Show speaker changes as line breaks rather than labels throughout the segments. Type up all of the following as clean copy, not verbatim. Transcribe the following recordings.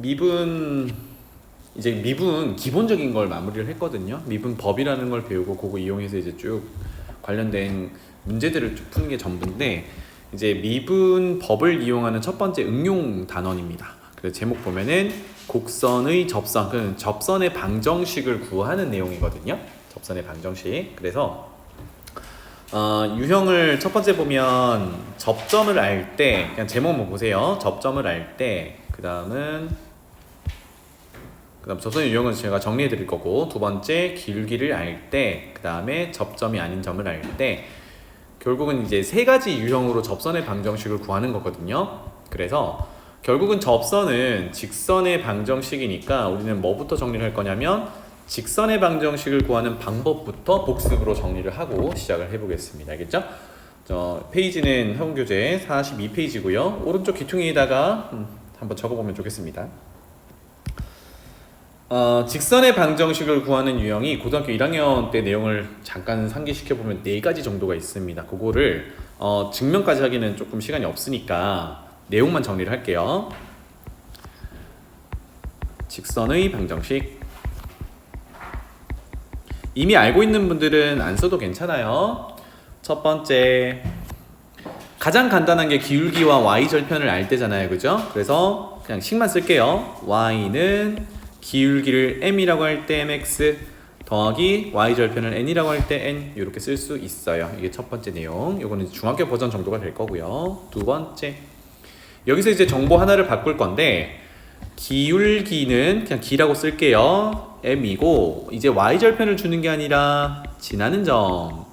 미분 이제 미분 기본적인 걸 마무리를 했거든요. 미분법이라는 걸 배우고 그거 이용해서 이제 쭉 관련된 문제들을 쭉 푸는 게 전부인데 이제 미분법을 이용하는 첫 번째 응용 단원입니다. 그래서 제목 보면은 곡선의 접선, 그 접선의 방정식을 구하는 내용이거든요. 접선의 방정식. 그래서 유형을 첫 번째 보면 접점을 알 때 그냥 제목만 보세요. 접점을 알 때 그다음 접선의 유형은 제가 정리해 드릴 거고, 두 번째 기울기를 알 때, 그 다음에 접점이 아닌 점을 알 때, 결국은 이제 세 가지 유형으로 접선의 방정식을 구하는 거거든요. 그래서 결국은 접선은 직선의 방정식이니까 우리는 뭐부터 정리를 할 거냐면 직선의 방정식을 구하는 방법부터 복습으로 정리를 하고 시작을 해보겠습니다. 알겠죠? 페이지는 학원교재 42페이지고요. 오른쪽 귀퉁이에다가 한번 적어보면 좋겠습니다. 직선의 방정식을 구하는 유형이 고등학교 1학년 때 내용을 잠깐 상기시켜보면 4가지 정도가 있습니다. 그거를 증명까지 하기는 조금 시간이 없으니까 내용만 정리를 할게요. 직선의 방정식, 이미 알고 있는 분들은 안 써도 괜찮아요. 첫 번째, 가장 간단한 게 기울기와 y절편을 알 때잖아요. 그죠? 그래서 그냥 식만 쓸게요. y는 기울기를 m이라고 할 때 mx 더하기 y절편을 n이라고 할 때 n, 이렇게 쓸 수 있어요. 이게 첫 번째 내용. 이거는 중학교 버전 정도가 될 거고요. 두 번째, 여기서 이제 정보 하나를 바꿀 건데 기울기는 그냥 기라고 쓸게요. m이고 이제 y절편을 주는 게 아니라 지나는 점,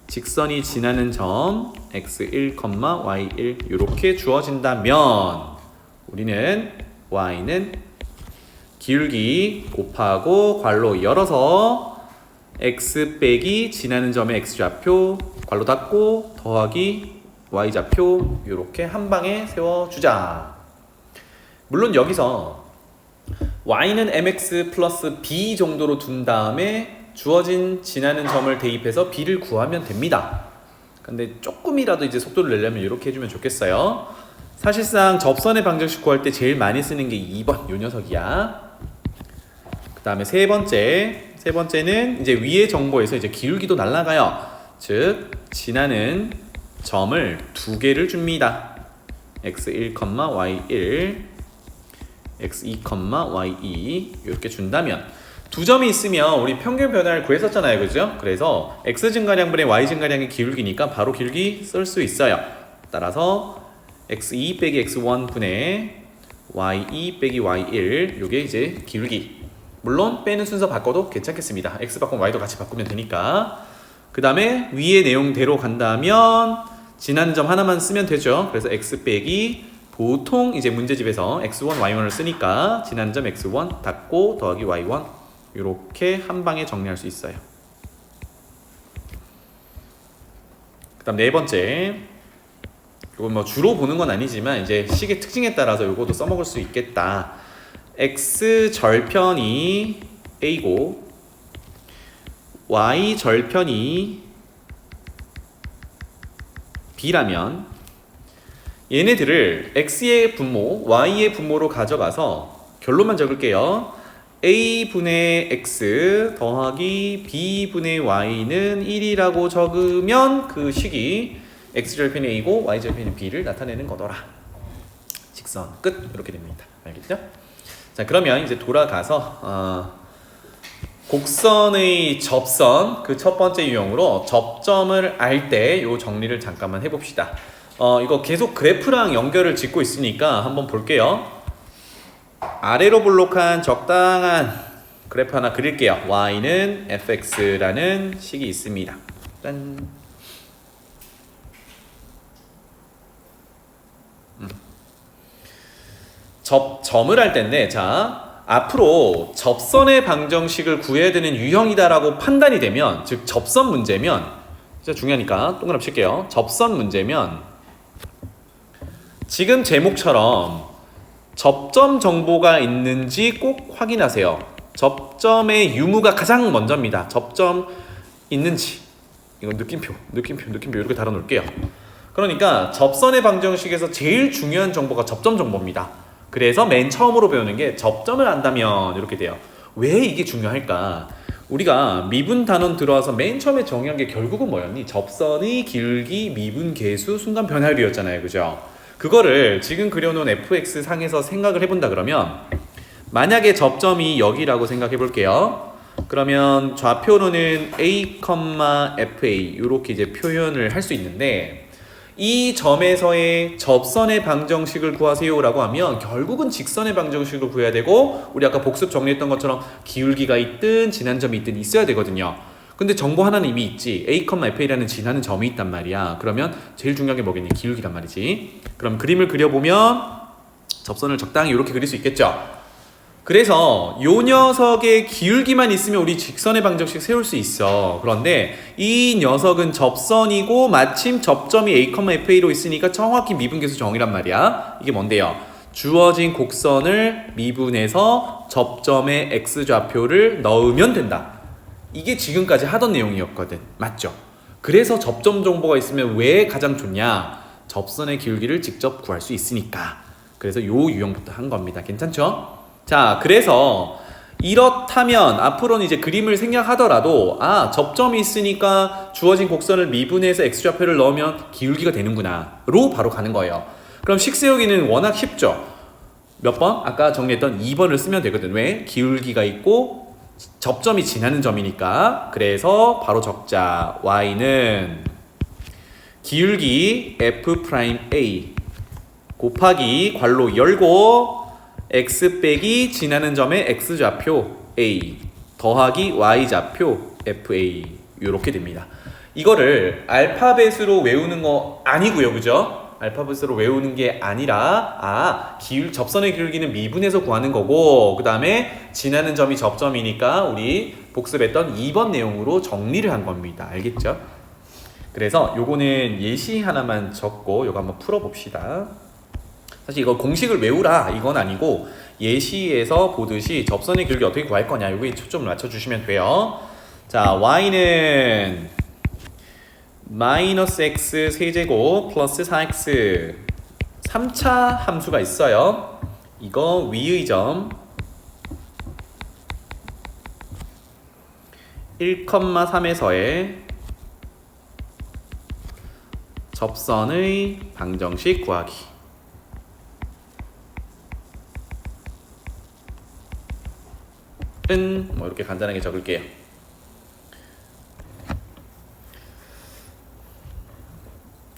직선이 지나는 점 x1, y1 이렇게 주어진다면 우리는 y는 기울기 곱하고 괄호 열어서 x 빼기 지나는 점의 x좌표 괄호 닫고 더하기 y좌표 이렇게 한 방에 세워주자. 물론 여기서 y는 mx 플러스 b 정도로 둔 다음에 주어진 지나는 점을 대입해서 b를 구하면 됩니다. 근데 조금이라도 이제 속도를 내려면 이렇게 해주면 좋겠어요. 사실상 접선의 방정식 구할 때 제일 많이 쓰는 게 2번 요 녀석이야. 그 다음에 세 번째는 이제 위의 정보에서 이제 기울기도 날라가요. 즉 지나는 점을 2개를 줍니다. x1, y1, x2, y2 이렇게 준다면 두 점이 있으면 우리 평균 변화를 구했었잖아요. 그죠? 그래서 x 증가량분의 y 증가량의 기울기니까 바로 기울기 쓸 수 있어요. 따라서 x2 빼기 x1 분의 y2 빼기 y1 요게 이제 기울기. 물론 빼는 순서 바꿔도 괜찮겠습니다. x 바꾸면 y도 같이 바꾸면 되니까. 그 다음에 위의 내용대로 간다면 지나는 점 하나만 쓰면 되죠. 그래서 x 빼기 보통 이제 문제집에서 x1, y1을 쓰니까 지나는 점 x1 닫고 더하기 y1 이렇게 한 방에 정리할 수 있어요. 그 다음 네 번째, 이건 뭐 주로 보는 건 아니지만 이제 식의 특징에 따라서 이것도 써먹을 수 있겠다. x 절편이 a고 y 절편이 b라면 얘네들을 x의 분모, y의 분모로 가져가서 결론만 적을게요. a분의 x 더하기 b분의 y는 1이라고 적으면 그 식이 x절편이 a고 y절편이 b를 나타내는 거더라. 직선 끝. 이렇게 됩니다. 알겠죠? 자, 그러면 이제 돌아가서 곡선의 접선 그 첫 번째 유형으로 접점을 알 때 요 정리를 잠깐만 해봅시다. 이거 계속 그래프랑 연결을 짓고 있으니까 한번 볼게요. 아래로 볼록한 적당한 그래프 하나 그릴게요. y는 fx라는 식이 있습니다. 짠. 점을 할 텐데, 자, 앞으로 접선의 방정식을 구해야 되는 유형이다라고 판단이 되면, 즉 접선 문제면, 진짜 중요하니까 동그라미 칠게요. 접선 문제면 지금 제목처럼 접점 정보가 있는지 꼭 확인하세요. 접점의 유무가 가장 먼저입니다. 접점 있는지. 이건 느낌표 이렇게 달아놓을게요. 그러니까 접선의 방정식에서 제일 중요한 정보가 접점 정보입니다. 그래서 맨 처음으로 배우는 게 접점을 안다면 이렇게 돼요. 왜 이게 중요할까? 우리가 미분 단원 들어와서 맨 처음에 정의한 게 결국은 뭐였니? 접선의 길기, 미분 계수, 순간 변화율이었잖아요. 그죠? 그거를 지금 그려놓은 fx 상에서 생각을 해본다 그러면 만약에 접점이 여기라고 생각해 볼게요. 그러면 좌표로는 a, fa 이렇게 이제 표현을 할 수 있는데 이 점에서의 접선의 방정식을 구하세요라고 하면 결국은 직선의 방정식을 구해야 되고 우리 아까 복습 정리했던 것처럼 기울기가 있든 지난 점이 있든 있어야 되거든요. 근데 정보 하나는 이미 있지. a, fa라는 지나는 점이 있단 말이야. 그러면 제일 중요한 게 뭐겠니? 기울기란 말이지. 그럼 그림을 그려보면 접선을 적당히 이렇게 그릴 수 있겠죠. 그래서 요 녀석의 기울기만 있으면 우리 직선의 방정식 세울 수 있어. 그런데 이 녀석은 접선이고 마침 접점이 a, fa로 있으니까 정확히 미분계수 정의란 말이야. 이게 뭔데요? 주어진 곡선을 미분해서 접점의 x좌표를 넣으면 된다. 이게 지금까지 하던 내용이었거든. 맞죠? 그래서 접점 정보가 있으면 왜 가장 좋냐? 접선의 기울기를 직접 구할 수 있으니까. 그래서 요 유형부터 한 겁니다. 괜찮죠? 자, 그래서 이렇다면 앞으로는 이제 그림을 생략하더라도 접점이 있으니까 주어진 곡선을 미분해서 x좌표를 넣으면 기울기가 되는구나 로 바로 가는 거예요. 그럼 식 세우기는 워낙 쉽죠. 몇 번? 아까 정리했던 2번을 쓰면 되거든. 왜? 기울기가 있고 접점이 지나는 점이니까. 그래서 바로 적자. y는 기울기 f'A 곱하기 괄호 열고 x 빼기 지나는 점의 x좌표 a 더하기 y좌표 fa 이렇게 됩니다. 이거를 알파벳으로 외우는 거 아니고요. 그죠? 알파벳으로 외우는 게 아니라 접선의 기울기는 미분해서 구하는 거고 그 다음에 지나는 점이 접점이니까 우리 복습했던 2번 내용으로 정리를 한 겁니다. 알겠죠? 그래서 요거는 예시 하나만 적고 요거 한번 풀어봅시다. 사실 이거 공식을 외우라 이건 아니고 예시에서 보듯이 접선의 기울기 어떻게 구할 거냐 여기에 초점을 맞춰주시면 돼요. 자, y는 마이너스 x 세제곱 플러스 4x 3차 함수가 있어요. 이거 위의 점 1,3에서의 접선의 방정식 구하기. 뭐 이렇게 간단하게 적을게요.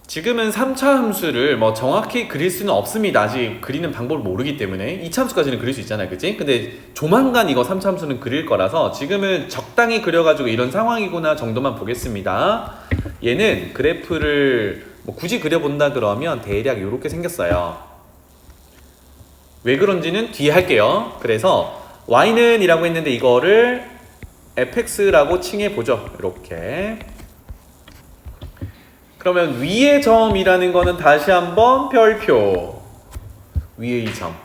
지금은 3차 함수를 뭐 정확히 그릴 수는 없습니다. 아직 그리는 방법을 모르기 때문에 2차 함수까지는 그릴 수 있잖아요. 그치? 근데 조만간 이거 3차 함수는 그릴 거라서 지금은 적당히 그려가지고 이런 상황이구나 정도만 보겠습니다. 얘는 그래프를 뭐 굳이 그려본다 그러면 대략 이렇게 생겼어요. 왜 그런지는 뒤에 할게요. 그래서 y는 이라고 했는데 이거를 fx라고 칭해보죠. 이렇게. 그러면 위의 점이라는 거는 다시 한번 별표. 위의 점.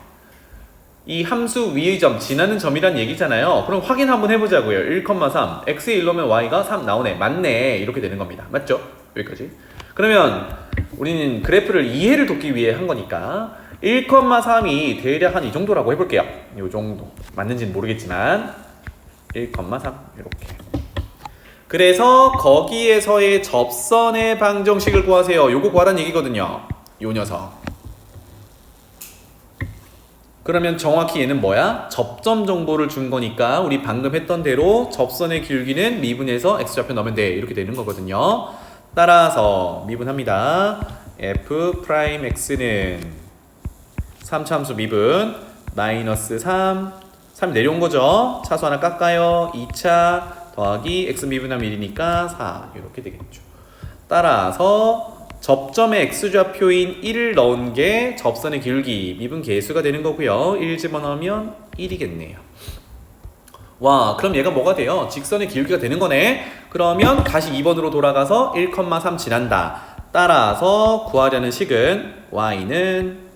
이 함수 위의 점, 지나는 점이란 얘기잖아요. 그럼 확인 한번 해보자고요. 1,3. x에 1넣으면 y가 3 나오네. 맞네. 이렇게 되는 겁니다. 맞죠? 여기까지. 그러면 우리는 그래프를 이해를 돕기 위해 한 거니까 1,3이 대략 한 이 정도라고 해볼게요. 이 정도. 맞는지는 모르겠지만 1,3 이렇게. 그래서 거기에서의 접선의 방정식을 구하세요. 요거 구하란 얘기거든요. 요 녀석. 그러면 정확히 얘는 뭐야? 접점 정보를 준 거니까 우리 방금 했던 대로 접선의 기울기는 미분해서 x좌표 넣으면 돼. 이렇게 되는 거거든요. 따라서 미분합니다. f'x는 3차 함수 미분 마이너스 3 내려온 거죠. 차수 하나 깎아요. 2차 더하기 x 미분하면 1이니까 4 이렇게 되겠죠. 따라서 접점의 x좌표인 1을 넣은 게 접선의 기울기 미분 계수가 되는 거고요. 1 집어넣으면 1이겠네요. 와, 그럼 얘가 뭐가 돼요? 직선의 기울기가 되는 거네. 그러면 다시 2번으로 돌아가서 1,3 지난다. 따라서 구하려는 식은 y는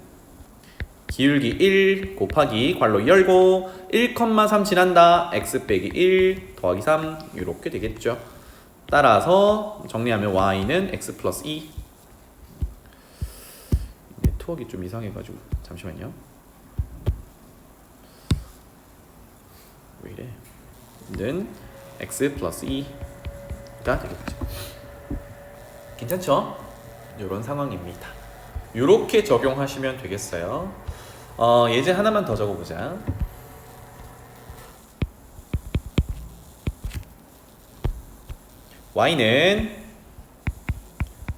기울기 1 곱하기 괄호 열고 1,3 지난다. x 빼기 1 더하기 3 이렇게 되겠죠. 따라서 정리하면 y는 x 플러스 2. 네트워크가 좀 이상해가지고 잠시만요. 는 x 플러스 2가 되겠죠. 괜찮죠? 이런 상황입니다. 이렇게 적용하시면 되겠어요. 예제 하나만 더 적어보자. y는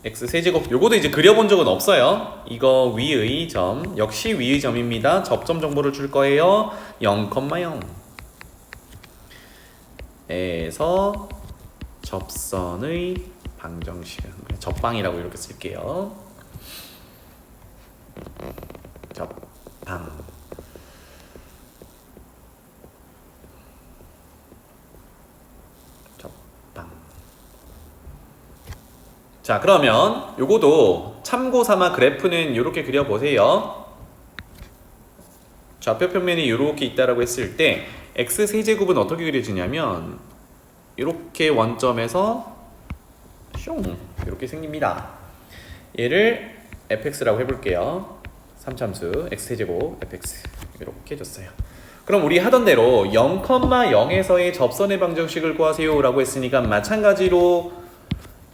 x세제곱. 요거도 이제 그려본 적은 없어요. 이거 위의 점, 역시 위의 점입니다. 접점 정보를 줄 거예요. 0,0 에서 접선의 방정식은 접방이라고 이렇게 쓸게요. 접방. 접방. 자, 그러면 요거도 참고 삼아 그래프는 이렇게 그려보세요. 좌표 평면이 이렇게 있다라고 했을 때 x세제곱은 어떻게 그려지냐면 이렇게 원점에서 슝 이렇게 생깁니다. 얘를 fx라고 해볼게요. 3참수 x세제곱 fx 이렇게 줬어요. 그럼 우리 하던 대로 0,0에서의 접선의 방정식을 구하세요 라고 했으니까 마찬가지로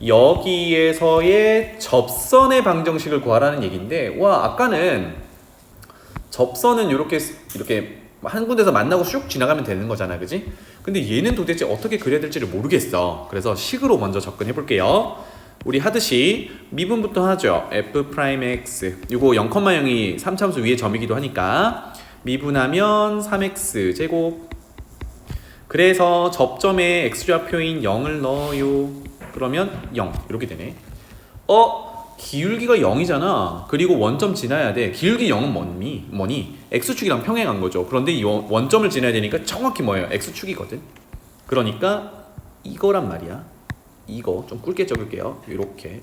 여기에서의 접선의 방정식을 구하라는 얘기인데, 와, 아까는 접선은 이렇게 한 군데서 만나고 슉 지나가면 되는 거잖아, 그지? 근데 얘는 도대체 어떻게 그려야 될지를 모르겠어. 그래서 식으로 먼저 접근해 볼게요. 우리 하듯이 미분부터 하죠. f'x 이거 0,0이 3참수 위의 점이기도 하니까 미분하면 3x 제곱. 그래서 접점에 x좌표인 0을 넣어요. 그러면 0 이렇게 되네. 기울기가 0이잖아. 그리고 원점 지나야 돼. 기울기 0은 뭐니? x축이랑 평행한 거죠. 그런데 이 원점을 지나야 되니까 정확히 뭐예요? x축이거든. 그러니까 이거란 말이야. 이거 좀 굵게 적을게요. 이렇게.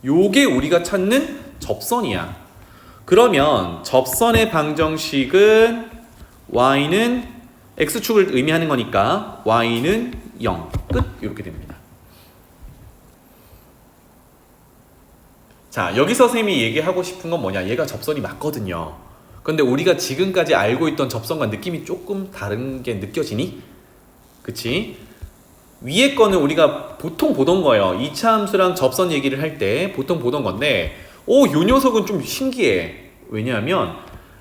요게 우리가 찾는 접선이야. 그러면 접선의 방정식은 y는 x축을 의미하는 거니까 y는 0. 끝. 이렇게 됩니다. 자, 여기서 쌤이 얘기하고 싶은 건 뭐냐? 얘가 접선이 맞거든요. 근데 우리가 지금까지 알고 있던 접선과 느낌이 조금 다른 게 느껴지니? 그치? 위에 거는 우리가 보통 보던 거예요. 2차 함수랑 접선 얘기를 할 때 보통 보던 건데, 요 녀석은 좀 신기해. 왜냐하면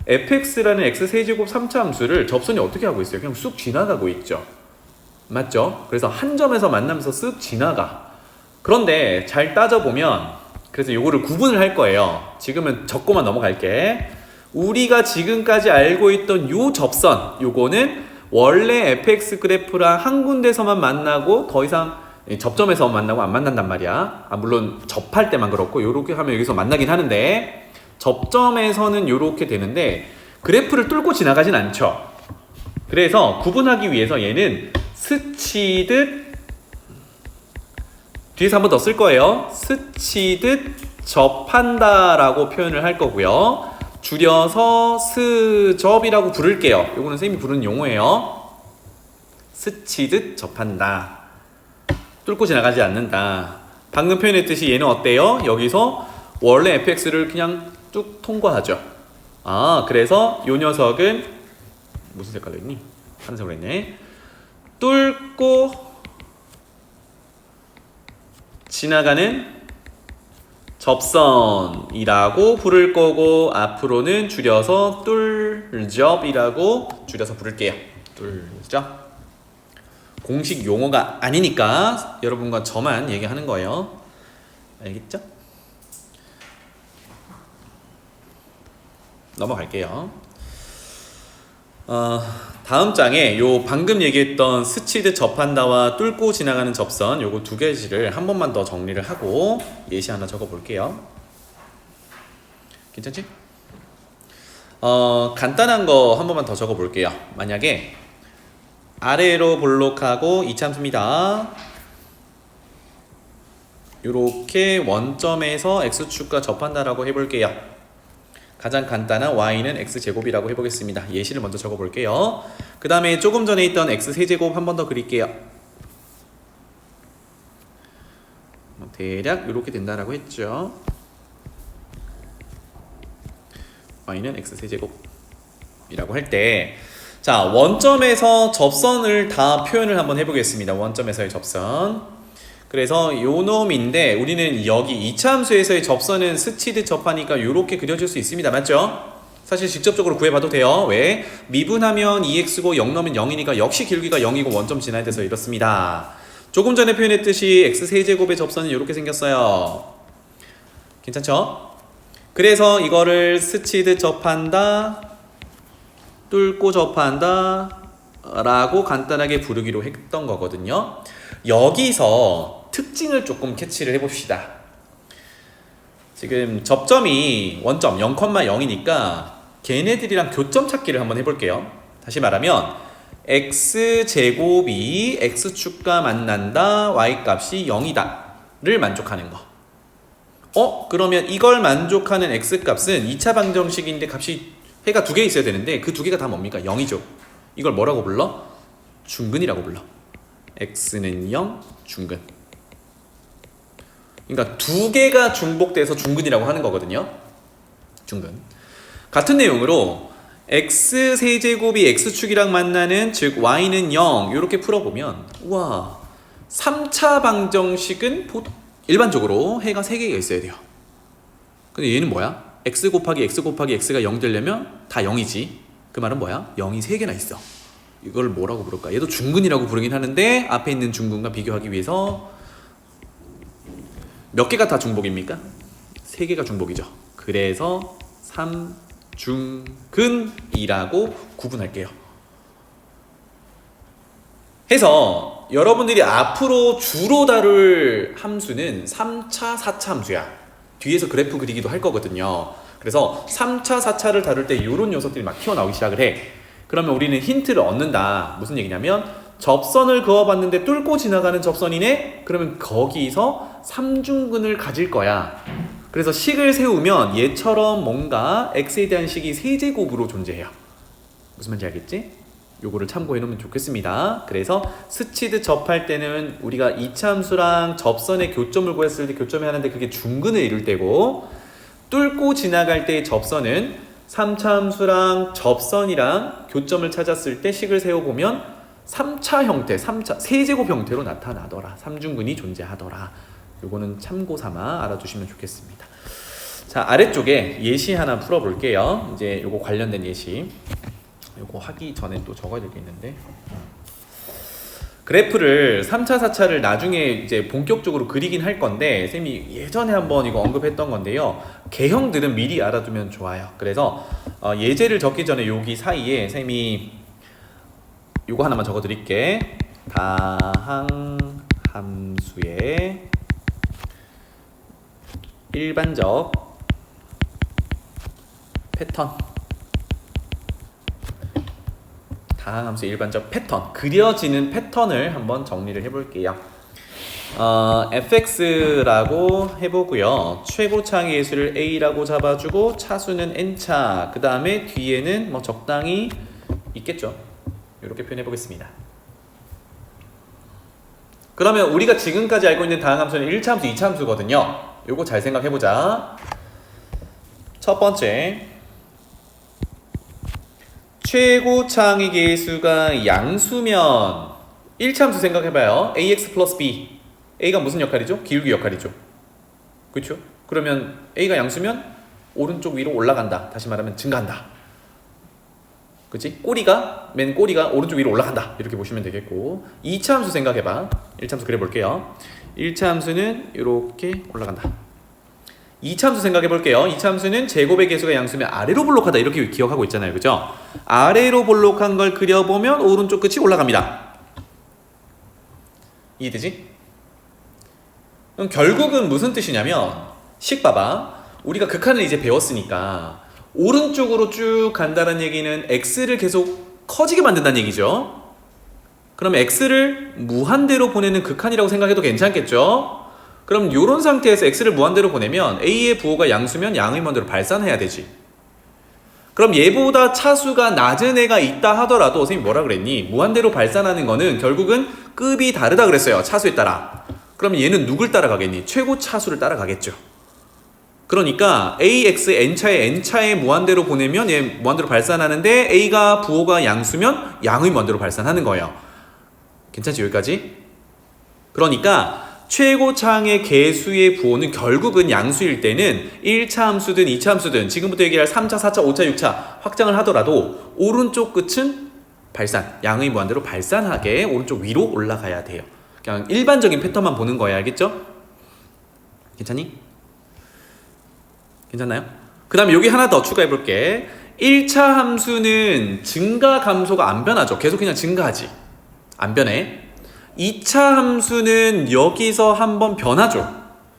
fx라는 x세제곱 3차 함수를 접선이 어떻게 하고 있어요? 그냥 쑥 지나가고 있죠. 맞죠? 그래서 한 점에서 만나면서 쓱 지나가. 그런데 잘 따져보면, 그래서 요거를 구분을 할 거예요. 지금은 적고만 넘어갈게. 우리가 지금까지 알고 있던 요 접선, 요거는 원래 fx 그래프랑 한 군데서만 만나고 더 이상 접점에서 만나고 안 만난단 말이야. 물론 접할 때만 그렇고 요렇게 하면 여기서 만나긴 하는데, 접점에서는 요렇게 되는데 그래프를 뚫고 지나가진 않죠. 그래서 구분하기 위해서 얘는 스치듯, 뒤에서 한 번 더 쓸 거예요. 스치듯 접한다 라고 표현을 할 거고요. 줄여서 스접이라고 부를게요. 요거는 쌤이 부르는 용어예요. 스치듯 접한다. 뚫고 지나가지 않는다. 방금 표현했듯이 얘는 어때요? 여기서 원래 fx를 그냥 쭉 통과하죠. 그래서 요 녀석은 무슨 색깔로 했니? 파란색으로 했네. 뚫고 지나가는 접선이라고 부를 거고, 앞으로는 줄여서 뚫접이라고 줄여서 부를게요. 뚫접. 공식 용어가 아니니까 여러분과 저만 얘기하는 거예요. 알겠죠? 넘어갈게요. 다음 장에 요 방금 얘기했던 스치듯 접한다와 뚫고 지나가는 접선, 요거 두 가지를 한 번만 더 정리를 하고 예시 하나 적어 볼게요. 괜찮지? 간단한 거 한 번만 더 적어 볼게요. 만약에 아래로 볼록하고 이참수입니다. 요렇게 원점에서 x축과 접한다라고 해볼게요. 가장 간단한 y는 x제곱이라고 해보겠습니다. 예시를 먼저 적어볼게요. 그 다음에 조금 전에 있던 x세제곱 한 번 더 그릴게요. 대략 이렇게 된다라고 했죠. y는 x세제곱이라고 할 때, 자, 원점에서 접선을 다 표현을 한번 해보겠습니다. 원점에서의 접선. 그래서 요 놈인데 우리는 여기 2차 함수에서의 접선은 스치듯 접하니까 이렇게 그려줄 수 있습니다. 맞죠? 사실 직접적으로 구해봐도 돼요. 왜? 미분하면 2x고 0 넣으면 0이니까 역시 기울기가 0이고 원점 지나야 돼서 이렇습니다. 조금 전에 표현했듯이 x세제곱의 접선은 이렇게 생겼어요. 괜찮죠? 그래서 이거를 스치듯 접한다, 뚫고 접한다 라고 간단하게 부르기로 했던 거거든요. 여기서 특징을 조금 캐치를 해봅시다. 지금 접점이 원점 0,0이니까 걔네들이랑 교점 찾기를 한번 해볼게요. 다시 말하면 x제곱이 x축과 만난다, y값이 0이다 를 만족하는 거. 그러면 이걸 만족하는 x값은 2차 방정식인데 값이 해가 두 개 있어야 되는데 그 두 개가 다 뭡니까? 0이죠. 이걸 뭐라고 불러? 중근이라고 불러. x는 0, 중근. 그러니까 두 개가 중복돼서 중근이라고 하는 거거든요. 중근. 같은 내용으로 x세제곱이 x축이랑 만나는 즉 y는 0 이렇게 풀어보면 우와 3차 방정식은 일반적으로 해가 3개가 있어야 돼요. 근데 얘는 뭐야? x 곱하기 x 곱하기 x가 0 되려면 다 0이지. 그 말은 뭐야? 0이 3개나 있어. 이걸 뭐라고 부를까? 얘도 중근이라고 부르긴 하는데 앞에 있는 중근과 비교하기 위해서 몇 개가 다 중복입니까? 3개가 중복이죠. 그래서 3중근이라고 구분할게요. 해서 여러분들이 앞으로 주로 다룰 함수는 3차, 4차 함수야. 뒤에서 그래프 그리기도 할 거거든요. 그래서 3차, 4차를 다룰 때 이런 녀석들이 막 튀어나오기 시작을 해. 그러면 우리는 힌트를 얻는다. 무슨 얘기냐면 접선을 그어봤는데 뚫고 지나가는 접선이네? 그러면 거기서 3중근을 가질 거야. 그래서 식을 세우면 얘처럼 뭔가 x에 대한 식이 세제곱으로 존재해요. 무슨 말인지 알겠지? 요거를 참고해 놓으면 좋겠습니다. 그래서 스치듯 접할 때는 우리가 2차 함수랑 접선의 교점을 구했을 때 교점이 하는데 그게 중근을 이룰 때고, 뚫고 지나갈 때의 접선은 3차 함수랑 접선이랑 교점을 찾았을 때 식을 세워보면 3차 형태, 3차 세제곱 형태로 나타나더라. 3중근이 존재하더라. 요거는 참고 삼아 알아두시면 좋겠습니다. 자, 아래쪽에 예시 하나 풀어볼게요. 이제 요거 관련된 예시. 요거 하기 전에 또 적어야 될 게 있는데, 그래프를 3차, 4차를 나중에 이제 본격적으로 그리긴 할 건데 쌤이 예전에 한번 이거 언급했던 건데요. 개형들은 미리 알아두면 좋아요. 그래서 예제를 적기 전에 여기 사이에 쌤이 요거 하나만 적어 드릴게. 다항 함수의 일반적 패턴, 다항함수의 일반적 패턴, 그려지는 패턴을 한번 정리를 해볼게요. fx라고 해보고요. 최고차항의 예수를 a라고 잡아주고 차수는 n차, 그 다음에 뒤에는 뭐 적당히 있겠죠. 이렇게 표현해보겠습니다. 그러면 우리가 지금까지 알고 있는 다항함수는 1차 함수, 2차 함수거든요. 요거 잘 생각해보자. 첫 번째, 최고차항의 개수가 양수면 1차 함수 생각해봐요. ax 플러스 b. a가 무슨 역할이죠? 기울기 역할이죠. 그렇죠? 그러면 a가 양수면 오른쪽 위로 올라간다. 다시 말하면 증가한다. 그치? 맨 꼬리가 오른쪽 위로 올라간다. 이렇게 보시면 되겠고, 2차 함수 생각해봐. 1차 함수 그려볼게요. 1차 함수는 이렇게 올라간다. 2차 함수 생각해 볼게요. 2차 함수는 제곱의 개수가 양수면 아래로 볼록하다. 이렇게 기억하고 있잖아요. 그죠? 아래로 볼록한 걸 그려보면 오른쪽 끝이 올라갑니다. 이해되지? 그럼 결국은 무슨 뜻이냐면, 식 봐봐. 우리가 극한을 이제 배웠으니까 오른쪽으로 쭉 간다는 얘기는 x를 계속 커지게 만든다는 얘기죠. 그럼 x를 무한대로 보내는 극한이라고 생각해도 괜찮겠죠? 그럼 이런 상태에서 x를 무한대로 보내면 a의 부호가 양수면 양의 무한대로 발산해야 되지. 그럼 얘보다 차수가 낮은 애가 있다 하더라도 선생님 뭐라 그랬니? 무한대로 발산하는 거는 결국은 급이 다르다 그랬어요. 차수에 따라. 그럼 얘는 누굴 따라가겠니? 최고 차수를 따라가겠죠. 그러니까 ax n차에 무한대로 보내면 얘 무한대로 발산하는데 a가 부호가 양수면 양의 무한대로 발산하는 거예요. 괜찮지 여기까지? 그러니까 최고차항의 개수의 부호는 결국은 양수일 때는 1차 함수든 2차 함수든 지금부터 얘기할 3차, 4차, 5차, 6차 확장을 하더라도 오른쪽 끝은 발산, 양의 무한대로 발산하게 오른쪽 위로 올라가야 돼요. 그냥 일반적인 패턴만 보는 거예요. 알겠죠? 괜찮니? 괜찮나요? 그 다음에 여기 하나 더 추가해 볼게. 1차 함수는 증가 감소가 안 변하죠. 계속 그냥 증가하지. 안 변해. 2차 함수는 여기서 한번 변하죠.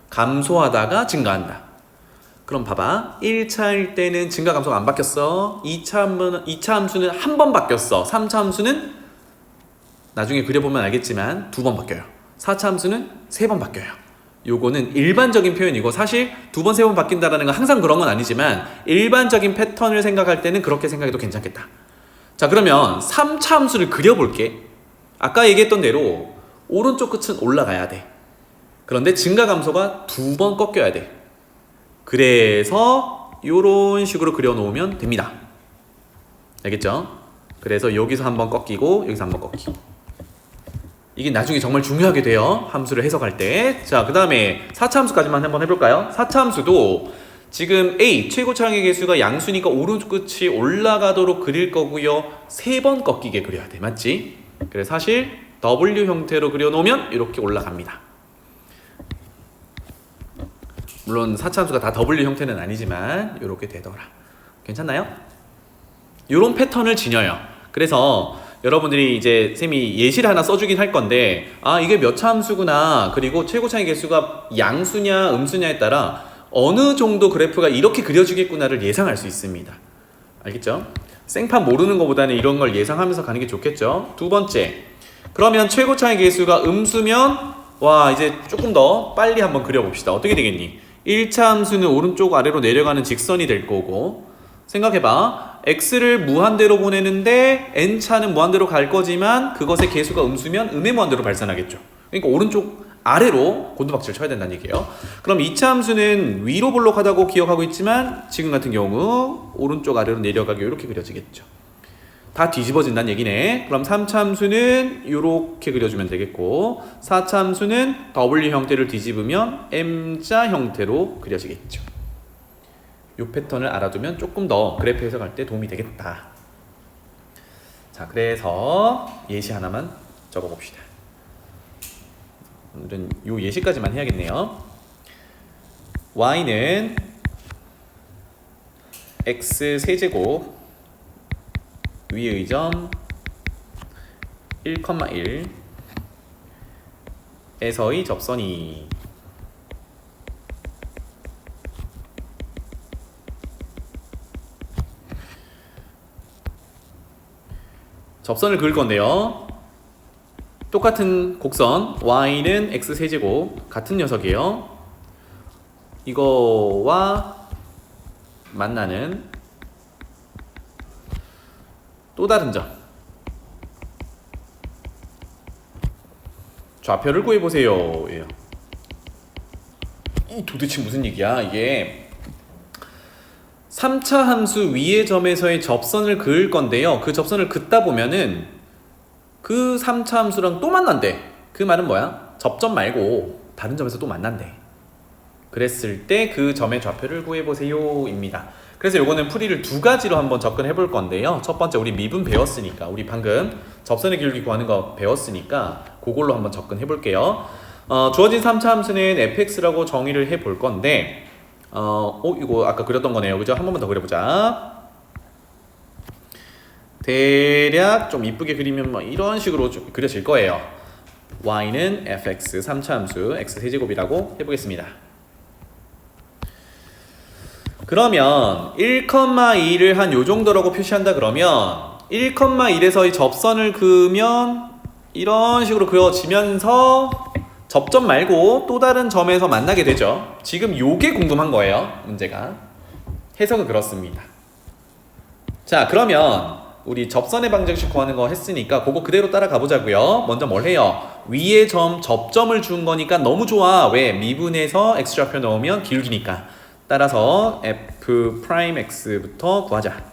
감소하다가 증가한다. 그럼 봐봐. 1차일 때는 증가 감소가 안 바뀌었어. 2차 함수는 한 번 바뀌었어. 3차 함수는 나중에 그려보면 알겠지만 2번 바뀌어요. 4차 함수는 3번 바뀌어요. 요거는 일반적인 표현이고 사실 2번, 3번 바뀐다라는 건 항상 그런 건 아니지만 일반적인 패턴을 생각할 때는 그렇게 생각해도 괜찮겠다. 자, 그러면 3차 함수를 그려볼게. 아까 얘기했던 대로 오른쪽 끝은 올라가야 돼. 그런데 증가 감소가 2번 꺾여야 돼. 그래서 이런 식으로 그려놓으면 됩니다. 알겠죠? 그래서 여기서 한번 꺾이고 여기서 한번 꺾이고 이게 나중에 정말 중요하게 돼요. 함수를 해석할 때. 자, 그 다음에 4차 함수까지만 한번 해볼까요? 4차 함수도 지금 A 최고차항의 개수가 양수니까 오른쪽 끝이 올라가도록 그릴 거고요. 3번 꺾이게 그려야 돼. 맞지? 그래서 사실 W 형태로 그려놓으면 이렇게 올라갑니다. 물론 4차 함수가 다 W 형태는 아니지만 이렇게 되더라. 괜찮나요? 이런 패턴을 지녀요. 그래서 여러분들이 이제 쌤이 예시를 하나 써주긴 할 건데 아 이게 몇 차 함수구나 그리고 최고차의 개수가 양수냐 음수냐에 따라 어느 정도 그래프가 이렇게 그려지겠구나를 예상할 수 있습니다. 알겠죠? 생판 모르는 것보다는 이런 걸 예상하면서 가는 게 좋겠죠. 두 번째, 그러면 최고차의 개수가 음수면 와 이제 조금 더 빨리 한번 그려봅시다. 어떻게 되겠니? 1차 함수는 오른쪽 아래로 내려가는 직선이 될 거고 생각해봐. x를 무한대로 보내는데 n차는 무한대로 갈 거지만 그것의 개수가 음수면 음의 무한대로 발산하겠죠. 그러니까 오른쪽 아래로 곤두박질 쳐야 된다는 얘기예요. 그럼 2차 함수는 위로 볼록하다고 기억하고 있지만 지금 같은 경우 오른쪽 아래로 내려가게 이렇게 그려지겠죠. 다 뒤집어진다는 얘기네. 그럼 3차 함수는 이렇게 그려주면 되겠고 4차 함수는 W 형태를 뒤집으면 M자 형태로 그려지겠죠. 이 패턴을 알아두면 조금 더 그래프 해석할 때 도움이 되겠다. 자, 그래서 예시 하나만 적어봅시다. 오늘은 이 예시까지만 해야겠네요. y는 x 세제곱 위의 점 1,1에서의 접선이 접선을 그을 건데요. 똑같은 곡선 y는 x세제곱 같은 녀석이에요. 이거와 만나는 또 다른 점 좌표를 구해보세요. 이 도대체 무슨 얘기야 이게. 3차 함수 위의 점에서의 접선을 그을 건데요. 그 접선을 긋다 보면은 그 3차 함수랑 또 만난대. 그 말은 뭐야? 접점 말고 다른 점에서 또 만난대. 그랬을 때 그 점의 좌표를 구해보세요 입니다. 그래서 요거는 풀이를 두 가지로 한번 접근해 볼 건데요. 첫 번째 우리 미분 배웠으니까 우리 방금 접선의 기울기 구하는 거 배웠으니까 그걸로 한번 접근해 볼게요. 주어진 3차 함수는 fx라고 정의를 해 볼 건데 이거 아까 그렸던 거네요. 그죠? 한 번만 더 그려보자. 대략 좀 이쁘게 그리면 뭐 이런 식으로 좀 그려질 거예요. y는 fx 3차 함수 x 세제곱이라고 해보겠습니다. 그러면 1,2를 한 요 정도라고 표시한다 그러면 1,1에서의 접선을 그으면 이런 식으로 그려지면서 접점 말고 또 다른 점에서 만나게 되죠. 지금 요게 궁금한 거예요. 문제가. 해석은 그렇습니다. 자, 그러면 우리 접선의 방정식 구하는 거 했으니까 그거 그대로 따라가 보자고요. 먼저 뭘 해요? 위에 점 접점을 준 거니까 너무 좋아. 왜? 미분해서 x좌표 넣으면 기울기니까. 따라서 f 프라임 x부터 구하자.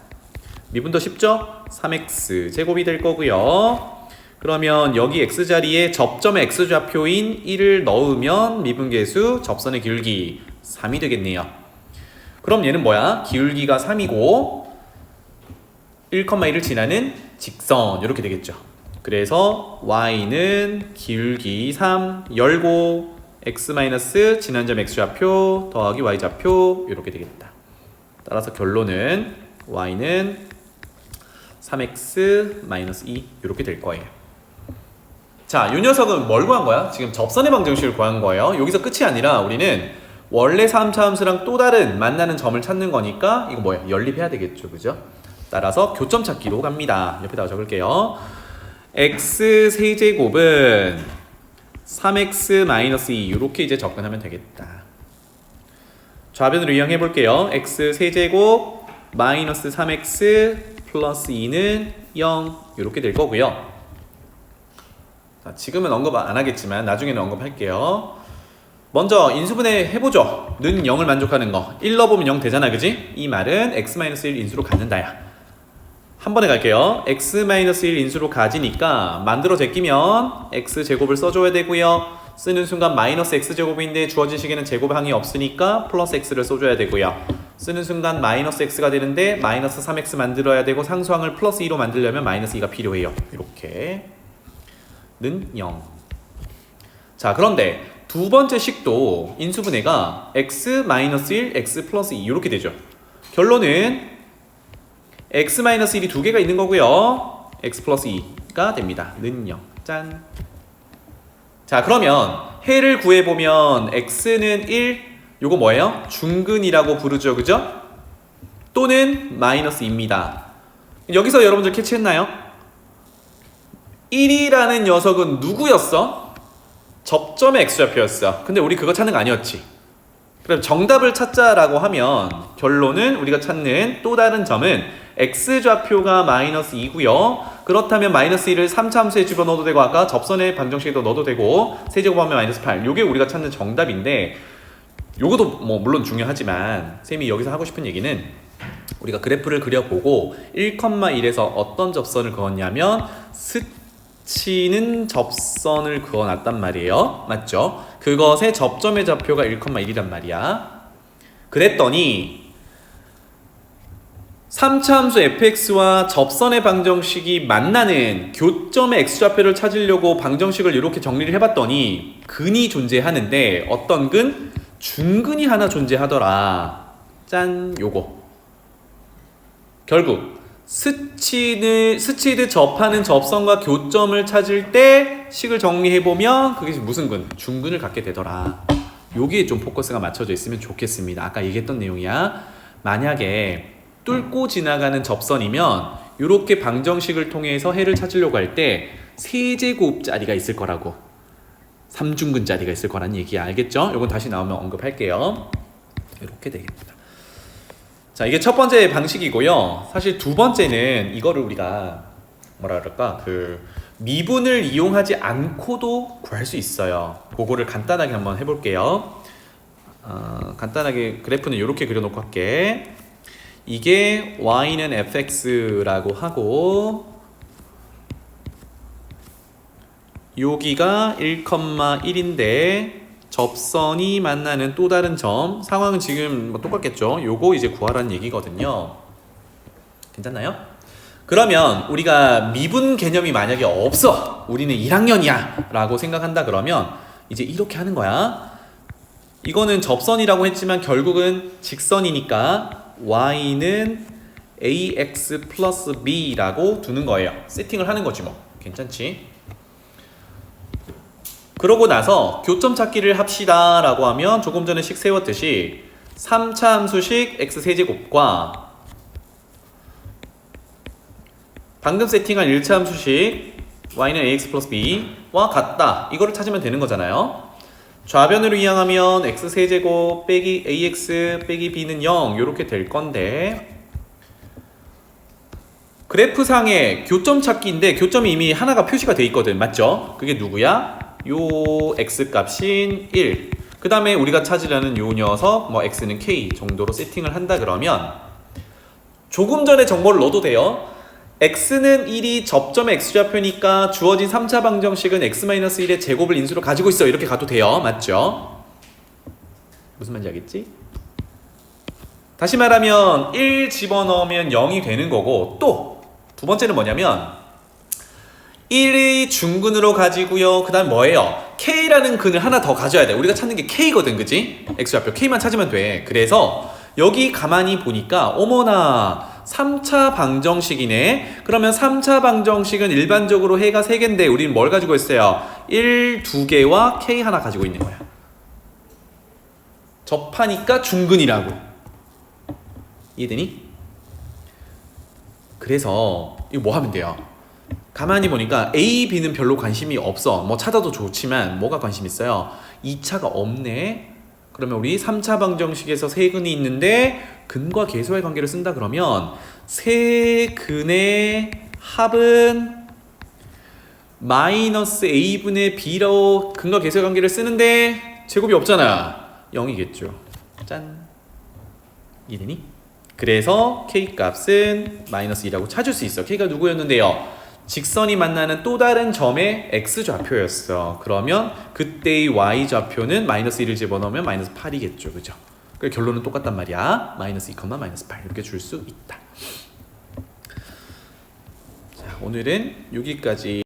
미분도 쉽죠? 3x 제곱이 될 거고요. 그러면 여기 x 자리에 접점의 x 좌표인 1을 넣으면 미분계수 접선의 기울기 3이 되겠네요. 그럼 얘는 뭐야? 기울기가 3이고 1,1을 지나는 직선 이렇게 되겠죠. 그래서 y는 기울기 3 열고 x 마이너스 지난 점 x 좌표 더하기 y 좌표 이렇게 되겠다. 따라서 결론은 y는 3x-2 이렇게 될 거예요. 자, 이 녀석은 뭘 구한 거야? 지금 접선의 방정식을 구한 거예요. 여기서 끝이 아니라 우리는 원래 3차 함수랑 또 다른 만나는 점을 찾는 거니까 이거 뭐야? 연립해야 되겠죠, 그죠? 따라서 교점 찾기로 갑니다. 옆에다가 적을게요. x 세제곱은 3x-2 이렇게 이제 접근하면 되겠다. 좌변으로 이용해 볼게요. x 세제곱 마이너스 3x 플러스 2는 0 이렇게 될 거고요. 자, 지금은 언급 안 하겠지만 나중에는 언급할게요. 먼저 인수분해 해보죠. 는 0을 만족하는 거. 1 넣어보면 0 되잖아, 그지? 이 말은 x-1 인수로 갖는다야. 한 번에 갈게요. x-1 인수로 가지니까 만들어 제끼면 x제곱을 써줘야 되고요. 쓰는 순간 마이너스 x제곱인데 주어진 식에는 제곱항이 없으니까 플러스 x를 써줘야 되고요. 쓰는 순간 마이너스 x가 되는데 마이너스 3x 만들어야 되고 상수항을 플러스 2로 만들려면 마이너스 2가 필요해요. 이렇게 는 0. 자, 그런데 두 번째 식도 인수분해가 x-1, x 플러스 2 이렇게 되죠. 결론은 x-1이 두 개가 있는 거고요. x 플러스 2가 됩니다. 는 0. 짠. 자, 그러면 해를 구해보면 x는 1, 요거 뭐예요? 중근이라고 부르죠, 그죠? 또는 마이너스 2입니다. 여기서 여러분들 캐치했나요? 1이라는 녀석은 누구였어? 접점의 x좌표였어. 근데 우리 그거 찾는 거 아니었지. 그럼 정답을 찾자라고 하면 결론은 우리가 찾는 또 다른 점은 x좌표가 마이너스 2고요. 그렇다면 마이너스 2를 3차 함수에 집어넣어도 되고 아까 접선의 방정식에도 넣어도 되고 세제곱하면 마이너스 8. 요게 우리가 찾는 정답인데 요것도 뭐 물론 중요하지만 쌤이 여기서 하고 싶은 얘기는 우리가 그래프를 그려보고 1,1에서 어떤 접선을 그었냐면 스치는 접선을 그어놨단 말이에요. 맞죠? 그것의 접점의 좌표가 1,1이란 말이야. 그랬더니 3차 함수 fx와 접선의 방정식이 만나는 교점의 x좌표를 찾으려고 방정식을 이렇게 정리를 해봤더니 근이 존재하는데 어떤 근? 중근이 하나 존재하더라. 짠, 요거. 결국 스치듯 접하는 접선과 교점을 찾을 때 식을 정리해보면 그게 무슨 근? 중근을 갖게 되더라. 여기에 좀 포커스가 맞춰져 있으면 좋겠습니다. 아까 얘기했던 내용이야. 만약에 뚫고 지나가는 접선이면 이렇게 방정식을 통해서 해를 찾으려고 할 때 세제곱짜리가 있을 거라고, 3중근짜리가 있을 거라는 얘기 알겠죠? 이건 다시 나오면 언급할게요. 이렇게 되겠다. 자, 이게 첫 번째 방식이고요. 사실 두 번째는 이거를 우리가 뭐라 그럴까, 미분을 이용하지 않고도 구할 수 있어요. 그거를 간단하게 한번 해볼게요. 간단하게 그래프는 이렇게 그려놓고 할게. 이게 y는 fx라고 하고 여기가 1,1인데 접선이 만나는 또 다른 점, 상황은 지금 뭐 똑같겠죠. 요거 이제 구하라는 얘기거든요. 괜찮나요? 그러면 우리가 미분 개념이 만약에 없어, 우리는 1학년이야 라고 생각한다 그러면 이제 이렇게 하는 거야. 이거는 접선이라고 했지만 결국은 직선이니까 y는 ax 플러스 b라고 두는 거예요. 세팅을 하는 거지 뭐. 괜찮지? 그러고 나서 교점 찾기를 합시다 라고 하면 조금 전에 식 세웠듯이 3차 함수식 x세제곱과 방금 세팅한 1차 함수식 y는 ax 플러스 b와 같다. 이거를 찾으면 되는 거잖아요. 좌변으로 이항하면 x세제곱 빼기 ax 빼기 b는 0 이렇게 될 건데 그래프상의 교점 찾기인데 교점이 이미 하나가 표시가 돼 있거든. 맞죠? 그게 누구야? 요 x값인 1. 그 그 다음에 우리가 찾으려는 요 녀석 뭐 x는 k 정도로 세팅을 한다 그러면 조금 전에 정보를 넣어도 돼요. x는 1이 접점의 x좌표니까 주어진 3차 방정식은 x-1의 제곱을 인수로 가지고 있어. 이렇게 가도 돼요. 맞죠? 무슨 말인지 알겠지? 다시 말하면 1 집어넣으면 0이 되는 거고, 또 두 번째는 뭐냐면 1의 중근으로 가지고요. 그 다음 뭐예요? k라는 근을 하나 더 가져야 돼. 우리가 찾는 게 k거든, 그지? x좌표 k만 찾으면 돼. 그래서 여기 가만히 보니까 어머나 3차 방정식이네. 그러면 3차 방정식은 일반적으로 해가 3개인데 우리는 뭘 가지고 있어요? 1, 2개와 k 하나 가지고 있는 거야. 접하니까 중근이라고. 이해되니? 그래서 이거 뭐 하면 돼요? 가만히 보니까 A, B는 별로 관심이 없어. 뭐 찾아도 좋지만 뭐가 관심 있어요? 2차가 없네. 그러면 우리 3차 방정식에서 세 근이 있는데 근과 계수의 관계를 쓴다 그러면 세 근의 합은 마이너스 A분의 B로 근과 계수의 관계를 쓰는데 제곱이 없잖아. 0이겠죠. 짠. 이해되니? 그래서 K 값은 마이너스 2라고 찾을 수 있어. K가 누구였는데요? 직선이 만나는 또 다른 점의 X좌표였어. 그러면 그때의 Y좌표는 마이너스 1을 집어넣으면 마이너스 8이겠죠. 그죠? 그 결론은 똑같단 말이야. 마이너스 2, 마이너스 8 이렇게 줄 수 있다. 자, 오늘은 여기까지